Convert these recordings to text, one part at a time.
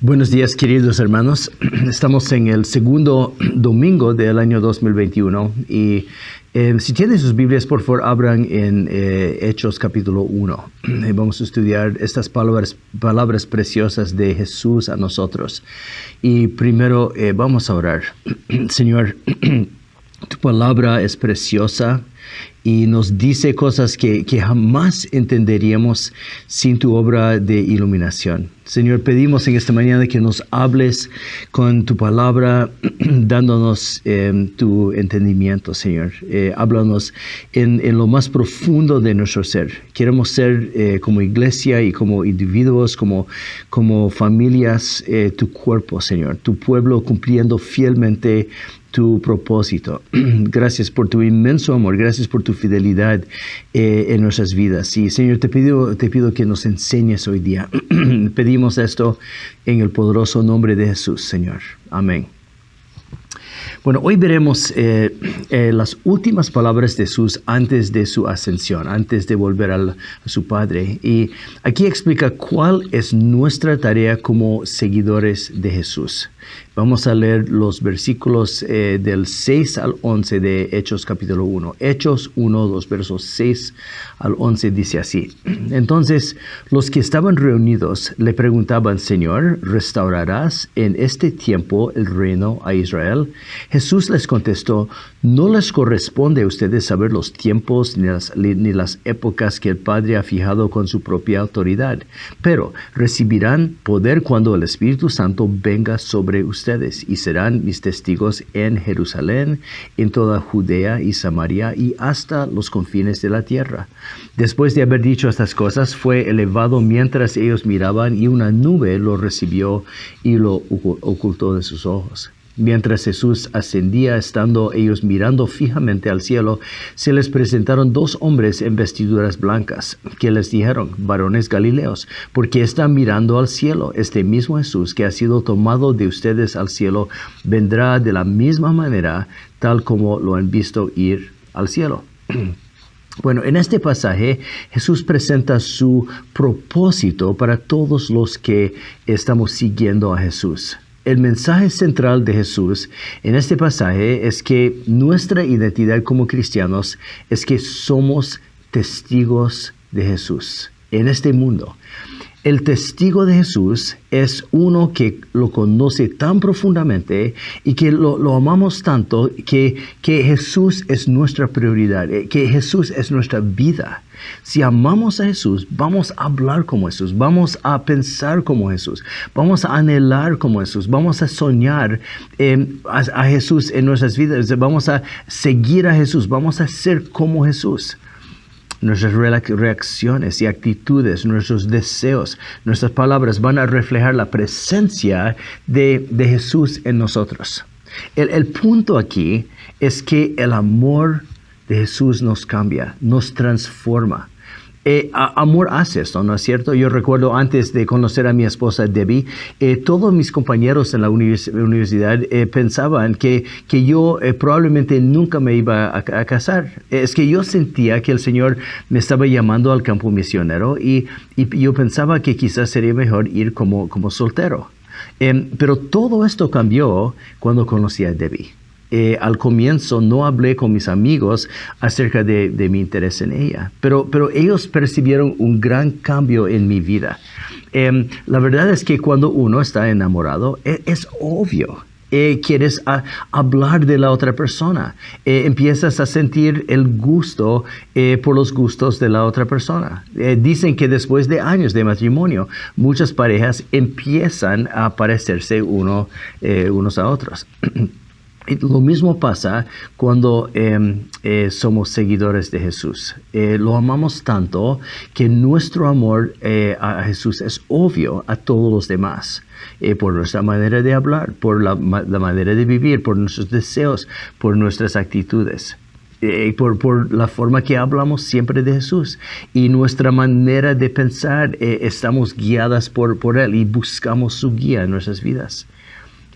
Buenos días, queridos hermanos. Estamos en el segundo domingo del año 2021 y si tienen sus Biblias, por favor, abran en Hechos capítulo 1. Vamos a estudiar estas palabras preciosas de Jesús a nosotros. Y primero vamos a orar. Señor, tu palabra es preciosa y nos dice cosas que jamás entenderíamos sin tu obra de iluminación. Señor, pedimos en esta mañana que nos hables con tu palabra, dándonos tu entendimiento, Señor. Háblanos en lo más profundo de nuestro ser. Queremos ser como iglesia y como individuos, como familias, tu cuerpo, Señor, tu pueblo cumpliendo fielmente tu propósito. Gracias por tu inmenso amor, gracias por tu fidelidad en nuestras vidas. Y Señor, te pido que nos enseñes hoy día. Pedimos esto en el poderoso nombre de Jesús, Señor. Amén. Bueno, hoy veremos las últimas palabras de Jesús antes de su ascensión, antes de volver a su Padre. Y aquí explica cuál es nuestra tarea como seguidores de Jesús. Vamos a leer los versículos del 6 al 11 de Hechos capítulo 1. Hechos 1, los versos 6 al 11 dice así. Entonces, los que estaban reunidos le preguntaban, Señor, ¿restaurarás en este tiempo el reino a Israel? Jesús les contestó, no les corresponde a ustedes saber los tiempos ni las épocas que el Padre ha fijado con su propia autoridad, pero recibirán poder cuando el Espíritu Santo venga sobre ustedes y serán mis testigos en Jerusalén, en toda Judea y Samaria y hasta los confines de la tierra. Después de haber dicho estas cosas, fue elevado mientras ellos miraban y una nube lo recibió y lo ocultó de sus ojos. Mientras Jesús ascendía, estando ellos mirando fijamente al cielo, se les presentaron dos hombres en vestiduras blancas, que les dijeron, varones Galileos, ¿por qué están mirando al cielo? Este mismo Jesús que ha sido tomado de ustedes al cielo, vendrá de la misma manera, tal como lo han visto ir al cielo. Bueno, en este pasaje Jesús presenta su propósito para todos los que estamos siguiendo a Jesús. El mensaje central de Jesús en este pasaje es que nuestra identidad como cristianos es que somos testigos de Jesús en este mundo. El testigo de Jesús es uno que lo conoce tan profundamente y que lo amamos tanto que Jesús es nuestra prioridad, que Jesús es nuestra vida. Si amamos a Jesús, vamos a hablar como Jesús, vamos a pensar como Jesús, vamos a anhelar como Jesús, vamos a soñar a Jesús en nuestras vidas, vamos a seguir a Jesús, vamos a ser como Jesús. Nuestras reacciones y actitudes, nuestros deseos, nuestras palabras van a reflejar la presencia de Jesús en nosotros. El punto aquí es que el amor de Jesús nos cambia, nos transforma. Amor hace esto, ¿no es cierto? Yo recuerdo antes de conocer a mi esposa Debbie, todos mis compañeros en la universidad pensaban que yo probablemente nunca me iba a casar. Es que yo sentía que el Señor me estaba llamando al campo misionero y yo pensaba que quizás sería mejor ir como soltero. Pero todo esto cambió cuando conocí a Debbie. Al comienzo no hablé con mis amigos acerca de mi interés en ella, pero ellos percibieron un gran cambio en mi vida. La verdad es que cuando uno está enamorado, es obvio. Quieres hablar de la otra persona. Empiezas a sentir el gusto por los gustos de la otra persona. Dicen que después de años de matrimonio, muchas parejas empiezan a parecerse unos a otros. Lo mismo pasa cuando somos seguidores de Jesús. Lo amamos tanto que nuestro amor a Jesús es obvio a todos los demás. Por nuestra manera de hablar, por la manera de vivir, por nuestros deseos, por nuestras actitudes. Por la forma que hablamos siempre de Jesús y nuestra manera de pensar, estamos guiadas por Él y buscamos su guía en nuestras vidas.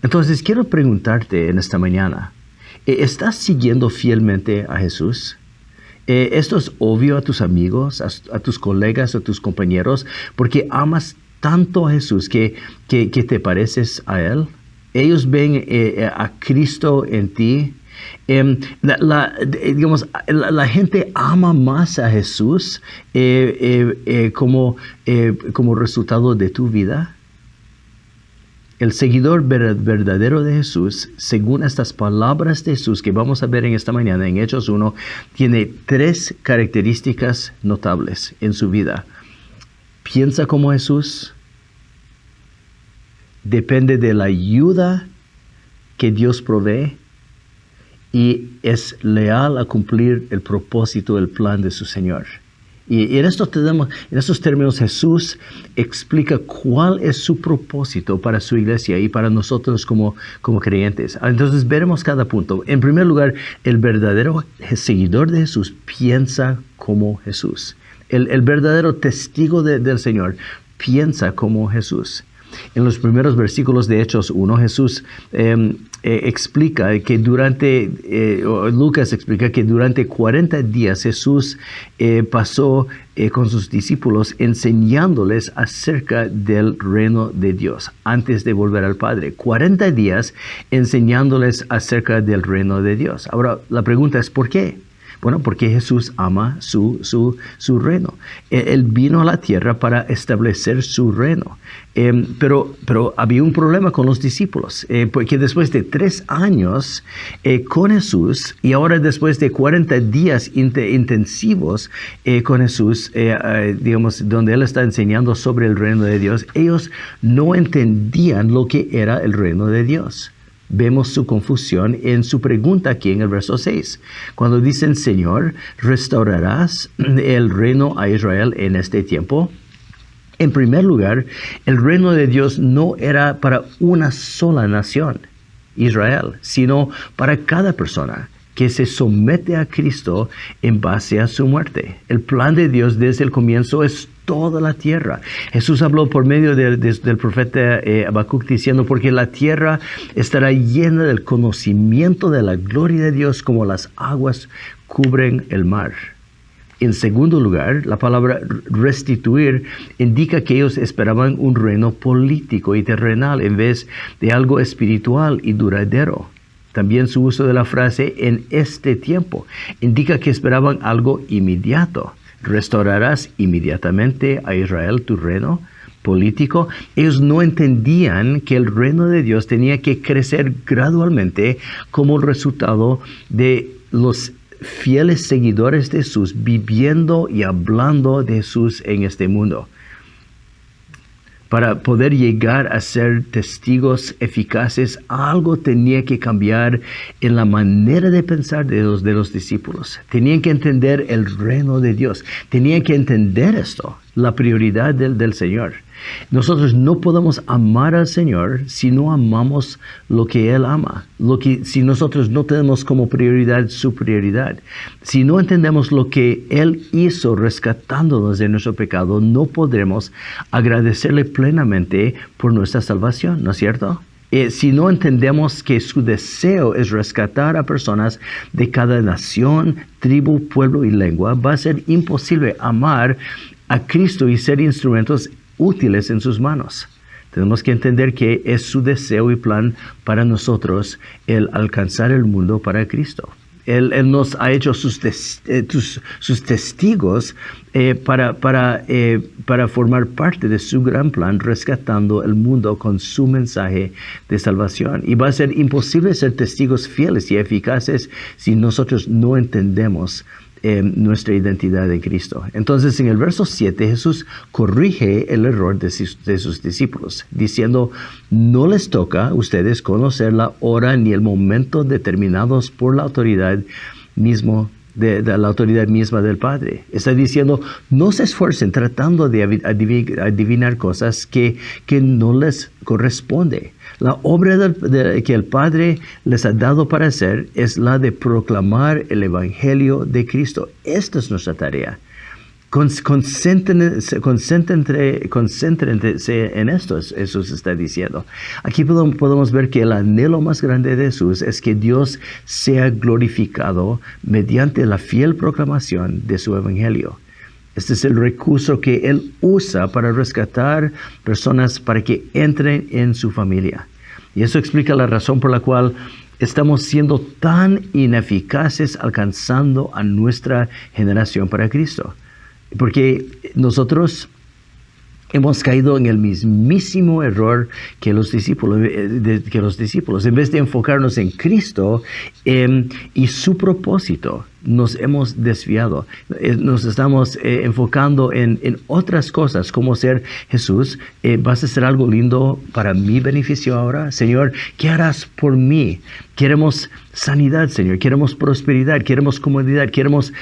Entonces, quiero preguntarte en esta mañana, ¿estás siguiendo fielmente a Jesús? Esto es obvio a tus amigos, a tus colegas, a tus compañeros, porque amas tanto a Jesús que te pareces a Él. Ellos ven a Cristo en ti. La gente ama más a Jesús como resultado de tu vida. El seguidor verdadero de Jesús, según estas palabras de Jesús que vamos a ver en esta mañana en Hechos 1, tiene 3 características notables en su vida. Piensa como Jesús, depende de la ayuda que Dios provee y es leal a cumplir el propósito, el plan de su Señor. Y en estos términos Jesús explica cuál es su propósito para su iglesia y para nosotros como creyentes. Entonces veremos cada punto. En primer lugar, el verdadero seguidor de Jesús piensa como Jesús. El verdadero testigo del Señor piensa como Jesús. En los primeros versículos de Hechos 1, Jesús explica que Lucas explica que durante 40 días Jesús pasó con sus discípulos enseñándoles acerca del reino de Dios antes de volver al Padre. 40 días enseñándoles acerca del reino de Dios. Ahora, la pregunta es ¿por qué? Bueno, porque Jesús ama su reino. Él vino a la tierra para establecer su reino. Pero había un problema con los discípulos, porque después de 3 años con Jesús y ahora después de 40 días intensivos con Jesús, donde Él está enseñando sobre el reino de Dios, ellos no entendían lo que era el reino de Dios. Vemos su confusión en su pregunta aquí en el verso 6. Cuando dicen, Señor, ¿restaurarás el reino a Israel en este tiempo? En primer lugar, el reino de Dios no era para una sola nación, Israel, sino para cada persona que se somete a Cristo en base a su muerte. El plan de Dios desde el comienzo es toda la tierra. Jesús habló por medio del profeta Habacuc diciendo, porque la tierra estará llena del conocimiento de la gloria de Dios como las aguas cubren el mar. En segundo lugar, la palabra restituir indica que ellos esperaban un reino político y terrenal en vez de algo espiritual y duradero. También su uso de la frase en este tiempo indica que esperaban algo inmediato. ¿Restaurarás inmediatamente a Israel tu reino político? Ellos no entendían que el reino de Dios tenía que crecer gradualmente como resultado de los fieles seguidores de Jesús viviendo y hablando de Jesús en este mundo. Para poder llegar a ser testigos eficaces, algo tenía que cambiar en la manera de pensar de los discípulos. Tenían que entender el reino de Dios. Tenían que entender esto, la prioridad del Señor. Nosotros no podemos amar al Señor si no amamos lo que Él ama. Si nosotros no tenemos como prioridad su prioridad. Si no entendemos lo que Él hizo rescatándonos de nuestro pecado, no podremos agradecerle plenamente por nuestra salvación, ¿no es cierto? Si no entendemos que su deseo es rescatar a personas de cada nación, tribu, pueblo y lengua, va a ser imposible amar a Cristo y ser instrumentos útiles en sus manos. Tenemos que entender que es su deseo y plan para nosotros el alcanzar el mundo para Cristo. Él nos ha hecho sus testigos para formar parte de su gran plan, rescatando el mundo con su mensaje de salvación. Y va a ser imposible ser testigos fieles y eficaces si nosotros no entendemos nuestra identidad en Cristo. Entonces, en el verso 7, Jesús corrige el error de sus discípulos, diciendo, no les toca a ustedes conocer la hora ni el momento determinados por la autoridad misma del Padre. Está diciendo, no se esfuercen tratando de adivinar cosas que no les corresponde. La obra que el Padre les ha dado para hacer es la de proclamar el Evangelio de Cristo. Esta es nuestra tarea. Concéntrense en esto, Jesús está diciendo. Aquí podemos ver que el anhelo más grande de Jesús es que Dios sea glorificado mediante la fiel proclamación de su Evangelio. Este es el recurso que Él usa para rescatar personas para que entren en su familia. Y eso explica la razón por la cual estamos siendo tan ineficaces alcanzando a nuestra generación para Cristo. Porque nosotros hemos caído en el mismísimo error que los discípulos. En vez de enfocarnos en Cristo y su propósito, nos hemos desviado. Nos estamos enfocando en otras cosas, como ser Jesús. ¿Vas a hacer algo lindo para mi beneficio ahora? Señor, ¿qué harás por mí? Queremos sanidad, Señor. Queremos prosperidad. Queremos comodidad. Queremos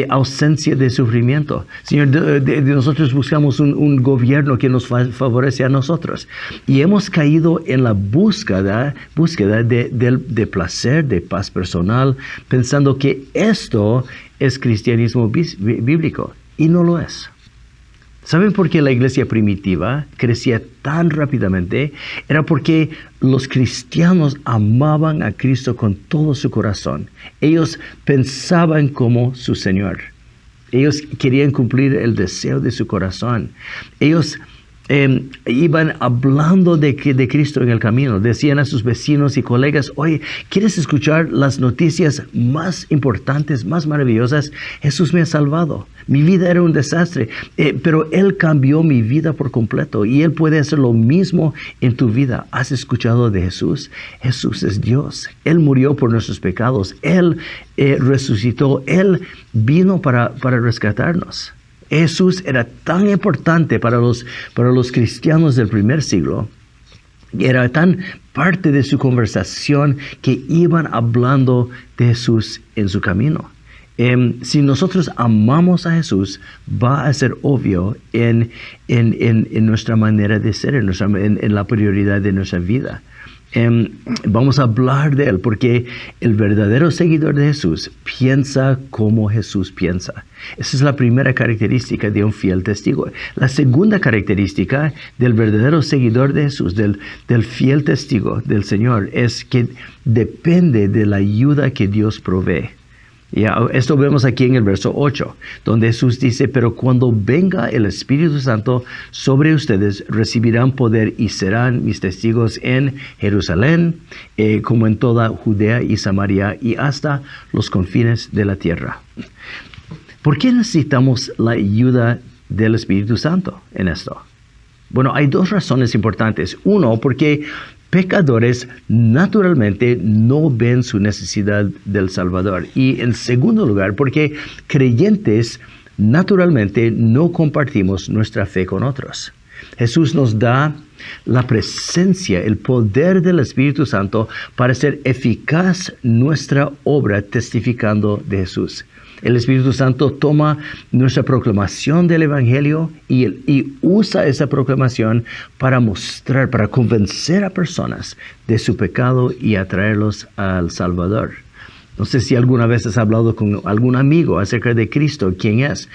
ausencia de sufrimiento. Señor, nosotros buscamos un gobierno que nos favorece a nosotros. Y hemos caído en la búsqueda de placer, de paz personal, pensando que esto es cristianismo bíblico. Y no lo es. ¿Saben por qué la iglesia primitiva crecía tan rápidamente? Era porque los cristianos amaban a Cristo con todo su corazón. Ellos pensaban como su Señor. Ellos querían cumplir el deseo de su corazón. Ellos iban hablando de Cristo en el camino. Decían a sus vecinos y colegas: oye, ¿quieres escuchar las noticias más importantes, más maravillosas? Jesús me ha salvado. Mi vida era un desastre, pero Él cambió mi vida por completo y Él puede hacer lo mismo en tu vida. ¿Has escuchado de Jesús? Jesús es Dios. Él murió por nuestros pecados. Él resucitó. Él vino para rescatarnos. Jesús era tan importante para los cristianos del primer siglo, era tan parte de su conversación que iban hablando de Jesús en su camino. Si nosotros amamos a Jesús, va a ser obvio en nuestra manera de ser, en la prioridad de nuestra vida. Vamos a hablar de Él porque el verdadero seguidor de Jesús piensa como Jesús piensa. Esa es la primera característica de un fiel testigo. La segunda característica del verdadero seguidor de Jesús, del fiel testigo del Señor, es que depende de la ayuda que Dios provee. Esto vemos aquí en el verso 8, donde Jesús dice: pero cuando venga el Espíritu Santo sobre ustedes, recibirán poder y serán mis testigos en Jerusalén, como en toda Judea y Samaria y hasta los confines de la tierra. ¿Por qué necesitamos la ayuda del Espíritu Santo en esto? Bueno, hay dos razones importantes. Uno, porque pecadores naturalmente no ven su necesidad del Salvador. Y en segundo lugar, porque creyentes naturalmente no compartimos nuestra fe con otros. Jesús nos da la presencia, el poder del Espíritu Santo para hacer eficaz nuestra obra testificando de Jesús. El Espíritu Santo toma nuestra proclamación del Evangelio y usa esa proclamación para mostrar, para convencer a personas de su pecado y atraerlos al Salvador. No sé si alguna vez has hablado con algún amigo acerca de Cristo, quién es,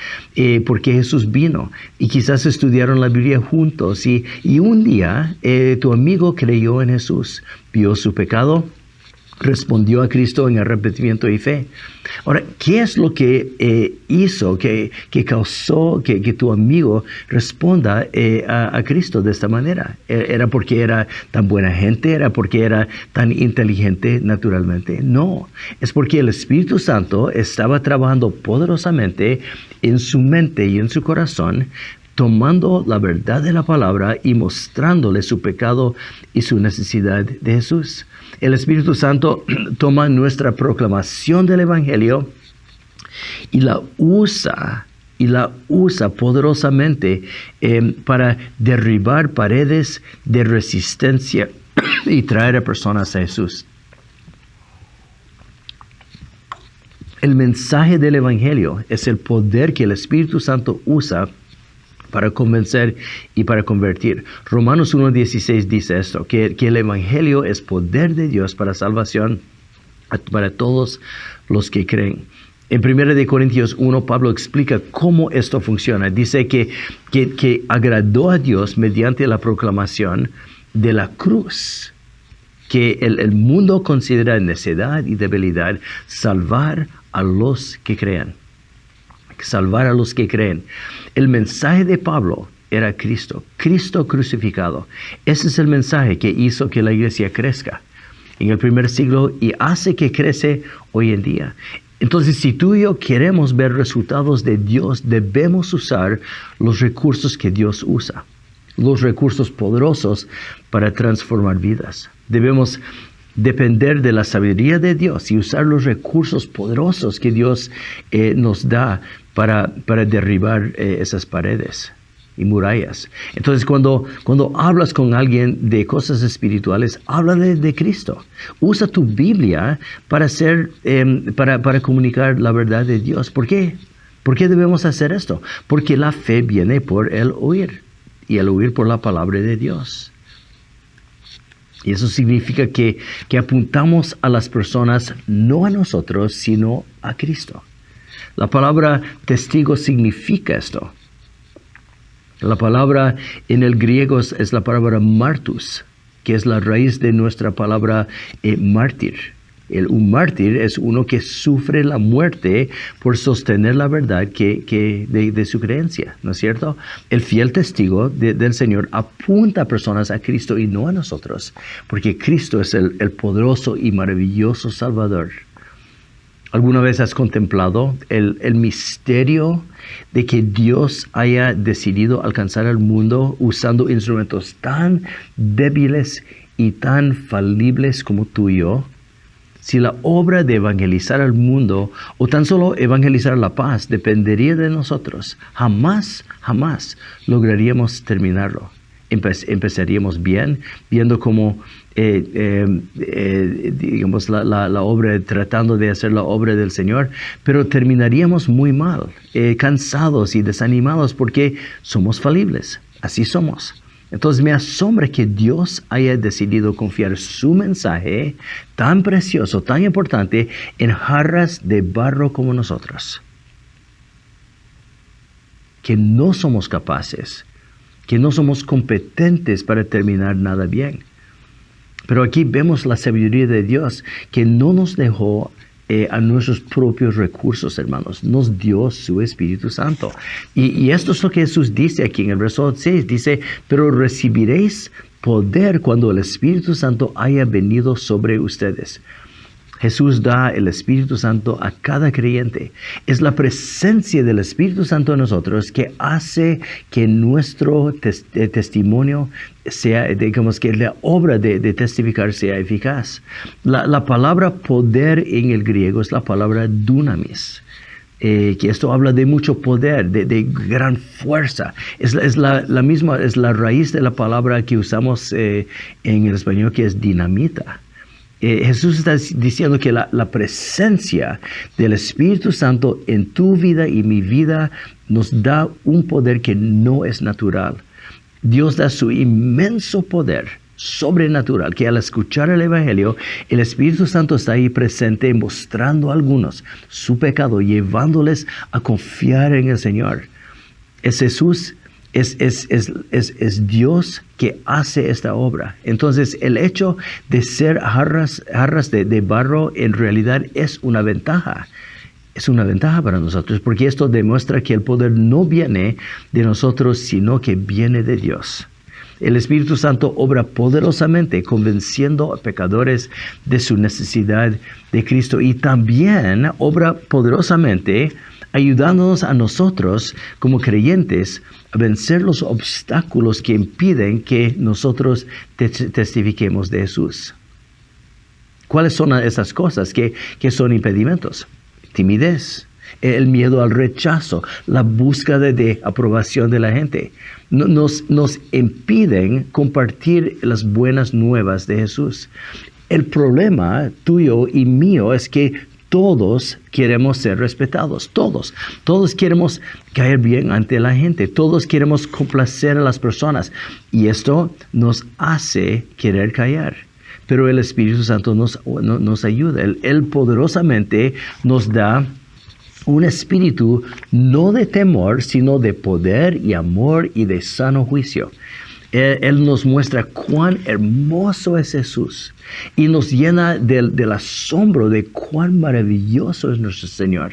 por qué Jesús vino, y quizás estudiaron la Biblia juntos y un día tu amigo creyó en Jesús, vio su pecado, respondió a Cristo en arrepentimiento y fe. Ahora, ¿qué es lo que hizo, que causó que tu amigo responda a Cristo de esta manera? ¿Era porque era tan buena gente? ¿Era porque era tan inteligente naturalmente? No, es porque el Espíritu Santo estaba trabajando poderosamente en su mente y en su corazón, tomando la verdad de la palabra y mostrándole su pecado y su necesidad de Jesús. El Espíritu Santo toma nuestra proclamación del Evangelio y la usa poderosamente para derribar paredes de resistencia y traer a personas a Jesús. El mensaje del Evangelio es el poder que el Espíritu Santo usa para convencer y para convertir. Romanos 1:16 dice esto, que el Evangelio es poder de Dios para salvación para todos los que creen. En 1 Corintios 1, Pablo explica cómo esto funciona. Dice que agradó a Dios mediante la proclamación de la cruz, que el mundo considera necedad y debilidad, salvar a los que crean. salvar a los que creen. El mensaje de Pablo era Cristo, Cristo crucificado. Ese es el mensaje que hizo que la iglesia crezca en el primer siglo y hace que crece hoy en día. Entonces, si tú y yo queremos ver resultados de Dios, debemos usar los recursos que Dios usa, los recursos poderosos para transformar vidas. Debemos depender de la sabiduría de Dios y usar los recursos poderosos que Dios nos da para derribar esas paredes y murallas. Entonces, cuando hablas con alguien de cosas espirituales, háblale de Cristo. Usa tu Biblia para comunicar la verdad de Dios. ¿Por qué? ¿Por qué debemos hacer esto? Porque la fe viene por el oír, y el oír por la palabra de Dios. Y eso significa que apuntamos a las personas, no a nosotros, sino a Cristo. La palabra testigo significa esto. La palabra en el griego es la palabra martus, que es la raíz de nuestra palabra mártir. Un mártir es uno que sufre la muerte por sostener la verdad de su creencia, ¿no es cierto? El fiel testigo del Señor apunta a personas a Cristo y no a nosotros, porque Cristo es el poderoso y maravilloso Salvador. ¿Alguna vez has contemplado el misterio de que Dios haya decidido alcanzar al mundo usando instrumentos tan débiles y tan falibles como tú y yo? Si la obra de evangelizar al mundo o tan solo evangelizar la paz dependería de nosotros, jamás lograríamos terminarlo. Empezaríamos bien, viendo cómo digamos la obra, tratando de hacer la obra del Señor, pero terminaríamos muy mal, cansados y desanimados porque somos falibles, así somos. Entonces me asombra que Dios haya decidido confiar su mensaje tan precioso, tan importante, en jarras de barro como nosotros, que no somos capaces, que no somos competentes para terminar nada bien. Pero aquí vemos la sabiduría de Dios, que no nos dejó a nuestros propios recursos, hermanos. Nos dio su Espíritu Santo. Y esto es lo que Jesús dice aquí en el verso 6. Dice, pero recibiréis poder cuando el Espíritu Santo haya venido sobre ustedes. Jesús da el Espíritu Santo a cada creyente. Es la presencia del Espíritu Santo en nosotros que hace que nuestro testimonio sea, digamos que la obra de testificar sea eficaz. La palabra poder en el griego es la palabra dunamis. Que esto habla de mucho poder, de gran fuerza. Es la misma, es la raíz de la palabra que usamos en el español, que es dinamita. Jesús está diciendo que la presencia del Espíritu Santo en tu vida y mi vida nos da un poder que no es natural. Dios da su inmenso poder sobrenatural, que al escuchar el Evangelio, el Espíritu Santo está ahí presente, mostrando a algunos su pecado, llevándoles a confiar en el Señor. Es Jesús. Es Dios que hace esta obra. Entonces, el hecho de ser jarras de barro en realidad es una ventaja. Es una ventaja para nosotros, porque esto demuestra que el poder no viene de nosotros, sino que viene de Dios. El Espíritu Santo obra poderosamente, convenciendo a pecadores de su necesidad de Cristo, y también obra poderosamente ayudándonos a nosotros como creyentes a vencer los obstáculos que impiden que nosotros testifiquemos de Jesús. ¿Cuáles son esas cosas que son impedimentos? Timidez, el miedo al rechazo, la búsqueda de aprobación de la gente. Nos impiden compartir las buenas nuevas de Jesús. El problema tuyo y mío es que todos queremos ser respetados, todos queremos caer bien ante la gente, todos queremos complacer a las personas, y esto nos hace querer callar. Pero el Espíritu Santo nos ayuda, Él poderosamente nos da un espíritu no de temor, sino de poder y amor y de sano juicio. Él nos muestra cuán hermoso es Jesús y nos llena del asombro de cuán maravilloso es nuestro Señor.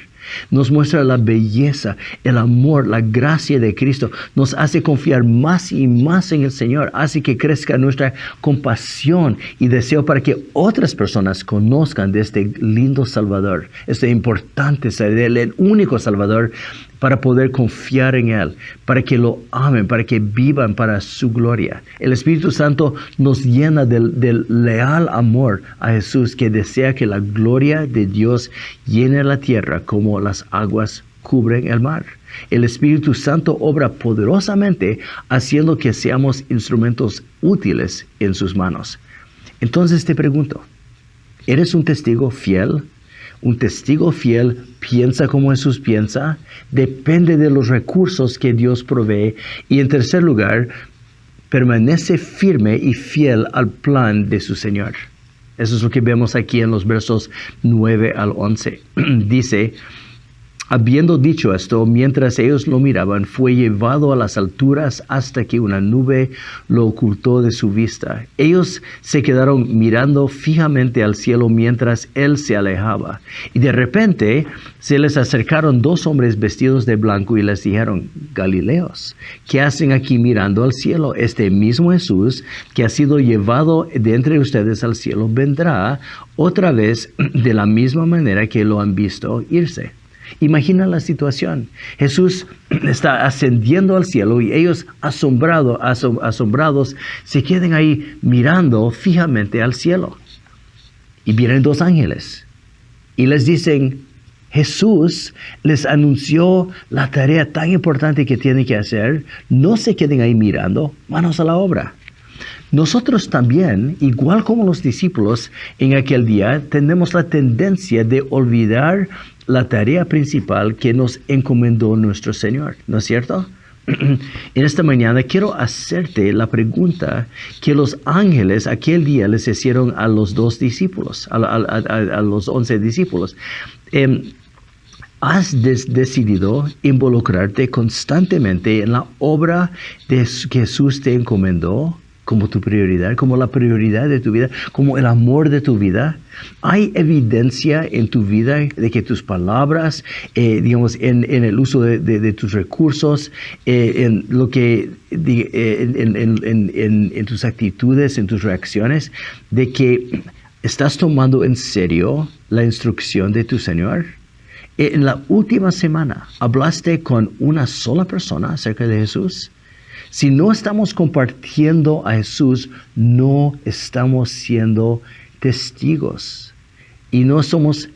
Nos muestra la belleza, el amor, la gracia de Cristo. Nos hace confiar más y más en el Señor. Hace que crezca nuestra compasión y deseo para que otras personas conozcan de este lindo Salvador. Es importante ser el único Salvador para poder confiar en Él, para que lo amen, para que vivan para su gloria. El Espíritu Santo nos llena del leal amor a Jesús, que desea que la gloria de Dios llene la tierra como las aguas cubren el mar. El Espíritu Santo obra poderosamente, haciendo que seamos instrumentos útiles en sus manos. Entonces te pregunto, ¿eres un testigo fiel? Un testigo fiel piensa como Jesús piensa, depende de los recursos que Dios provee, y en tercer lugar, permanece firme y fiel al plan de su Señor. Eso es lo que vemos aquí en los versos 9 al 11. Dice: habiendo dicho esto, mientras ellos lo miraban, fue llevado a las alturas hasta que una nube lo ocultó de su vista. Ellos se quedaron mirando fijamente al cielo mientras él se alejaba. Y de repente se les acercaron dos hombres vestidos de blanco y les dijeron: Galileos, ¿qué hacen aquí mirando al cielo? Este mismo Jesús que ha sido llevado de entre ustedes al cielo vendrá otra vez de la misma manera que lo han visto irse. Imagina la situación. Jesús está ascendiendo al cielo y ellos asombrados se quedan ahí mirando fijamente al cielo. Y vienen dos ángeles y les dicen: Jesús les anunció la tarea tan importante que tienen que hacer. No se queden ahí mirando, manos a la obra. Nosotros también, igual como los discípulos en aquel día, tenemos la tendencia de olvidar la tarea principal que nos encomendó nuestro Señor, ¿no es cierto? En esta mañana quiero hacerte la pregunta que los ángeles aquel día les hicieron a los dos discípulos, a los 11 discípulos. ¿Has decidido involucrarte constantemente en la obra que Jesús te encomendó como tu prioridad, como la prioridad de tu vida, como el amor de tu vida? ¿Hay evidencia en tu vida de que tus palabras, en el uso de tus recursos, en tus actitudes, en tus reacciones, de que estás tomando en serio la instrucción de tu Señor? En la última semana, ¿hablaste con una sola persona acerca de Jesús? Si no estamos compartiendo a Jesús, no estamos siendo testigos. Y no estamos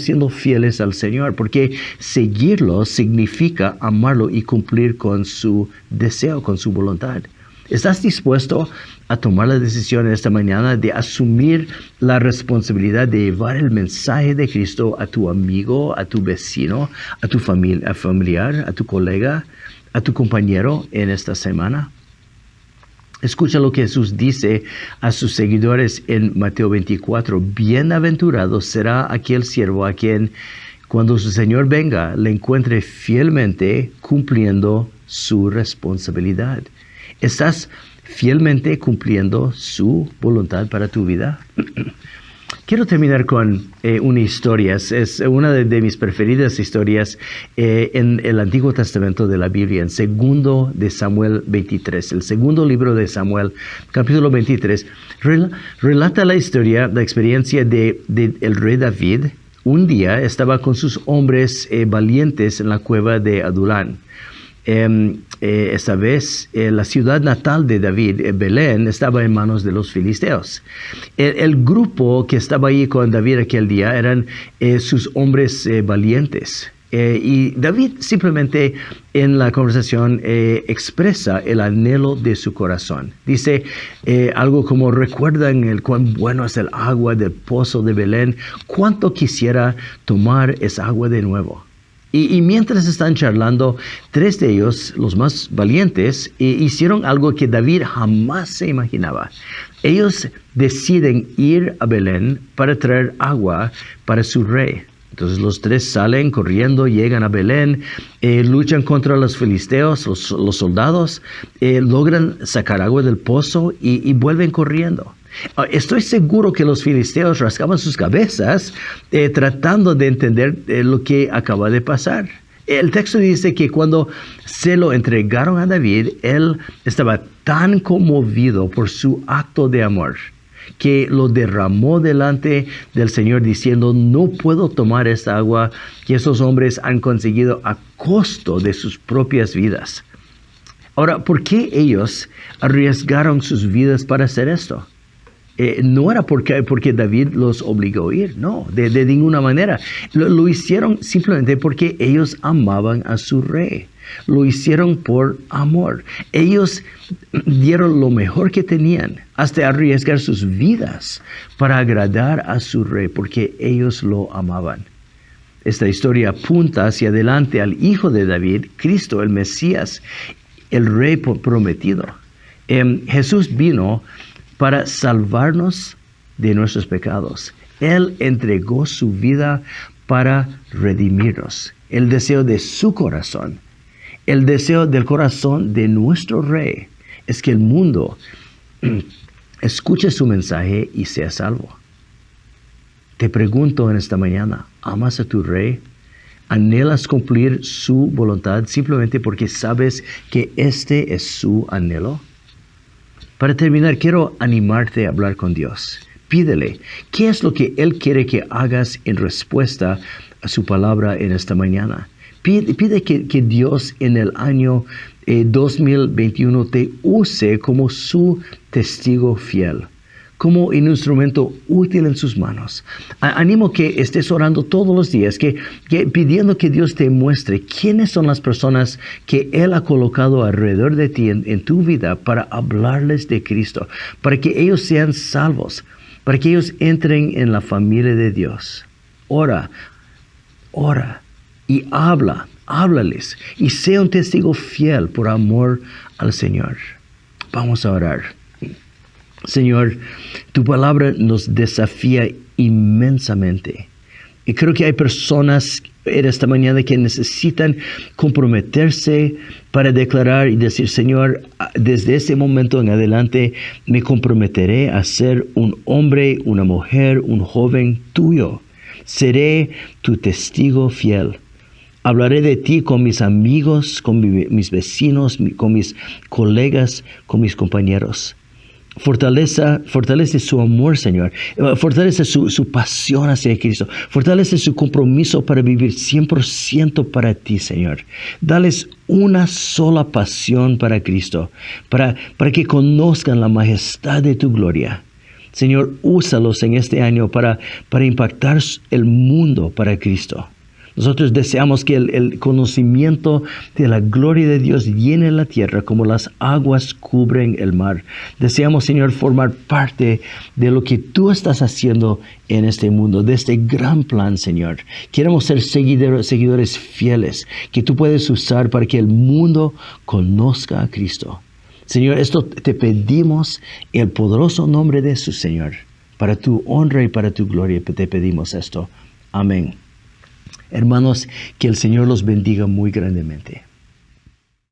siendo fieles al Señor, porque seguirlo significa amarlo y cumplir con su deseo, con su voluntad. ¿Estás dispuesto a tomar la decisión esta mañana de asumir la responsabilidad de llevar el mensaje de Cristo a tu amigo, a tu vecino, a tu familiar, a tu colega, a tu compañero en esta semana? Escucha lo que Jesús dice a sus seguidores en Mateo 24. Bienaventurado será aquel siervo a quien, cuando su Señor venga, le encuentre fielmente cumpliendo su responsabilidad. ¿Estás fielmente cumpliendo su voluntad para tu vida? Quiero terminar con una historia. Es una de mis preferidas historias en el Antiguo Testamento de la Biblia, en segundo de Samuel 23. El segundo libro de Samuel, capítulo 23, relata la experiencia del rey David. Un día estaba con sus hombres valientes en la cueva de Adulán. Esta vez la ciudad natal de David, Belén, estaba en manos de los filisteos. El grupo que estaba ahí con David aquel día eran sus hombres valientes. Y David simplemente en la conversación expresa el anhelo de su corazón. Dice algo como: recuerdan cuán bueno es el agua del pozo de Belén, cuánto quisiera tomar esa agua de nuevo. Y mientras están charlando, tres de ellos, los más valientes, hicieron algo que David jamás se imaginaba. Ellos deciden ir a Belén para traer agua para su rey. Entonces los tres salen corriendo, llegan a Belén, luchan contra los filisteos, los soldados, logran sacar agua del pozo y vuelven corriendo. Estoy seguro que los filisteos rascaban sus cabezas tratando de entender lo que acaba de pasar. El texto dice que cuando se lo entregaron a David, él estaba tan conmovido por su acto de amor que lo derramó delante del Señor diciendo: no puedo tomar esta agua que esos hombres han conseguido a costo de sus propias vidas. Ahora, ¿por qué ellos arriesgaron sus vidas para hacer esto? No era porque David los obligó a ir, no, de ninguna manera. Lo hicieron simplemente porque ellos amaban a su rey. Lo hicieron por amor. Ellos dieron lo mejor que tenían, hasta arriesgar sus vidas para agradar a su rey, porque ellos lo amaban. Esta historia apunta hacia adelante al Hijo de David, Cristo, el Mesías, el Rey prometido. Jesús vino para salvarnos de nuestros pecados. Él entregó su vida para redimirnos. El deseo de su corazón, el deseo del corazón de nuestro Rey, es que el mundo escuche su mensaje y sea salvo. Te pregunto en esta mañana, ¿amas a tu Rey? ¿Anhelas cumplir su voluntad simplemente porque sabes que este es su anhelo? Para terminar, quiero animarte a hablar con Dios. Pídele, ¿qué es lo que Él quiere que hagas en respuesta a su palabra en esta mañana? Pide que Dios en el año 2021 te use como su testigo fiel, como un instrumento útil en sus manos. Animo que estés orando todos los días, que pidiendo que Dios te muestre quiénes son las personas que Él ha colocado alrededor de ti en tu vida para hablarles de Cristo, para que ellos sean salvos, para que ellos entren en la familia de Dios. Ora y háblales y sea un testigo fiel por amor al Señor. Vamos a orar. Señor, tu palabra nos desafía inmensamente. Y creo que hay personas en esta mañana que necesitan comprometerse para declarar y decir: Señor, desde ese momento en adelante me comprometeré a ser un hombre, una mujer, un joven tuyo. Seré tu testigo fiel. Hablaré de ti con mis amigos, con mis vecinos, con mis colegas, con mis compañeros. Fortalece su amor, Señor. Fortalece su pasión hacia Cristo. Fortalece su compromiso para vivir 100% para ti, Señor. Dales una sola pasión para Cristo, para que conozcan la majestad de tu gloria. Señor, úsalos en este año para impactar el mundo para Cristo. Nosotros deseamos que el conocimiento de la gloria de Dios llene la tierra como las aguas cubren el mar. Deseamos, Señor, formar parte de lo que tú estás haciendo en este mundo, de este gran plan, Señor. Queremos ser seguidores fieles que tú puedes usar para que el mundo conozca a Cristo. Señor, esto te pedimos en el poderoso nombre de Jesús, Señor. Para tu honra y para tu gloria te pedimos esto. Amén. Hermanos, que el Señor los bendiga muy grandemente.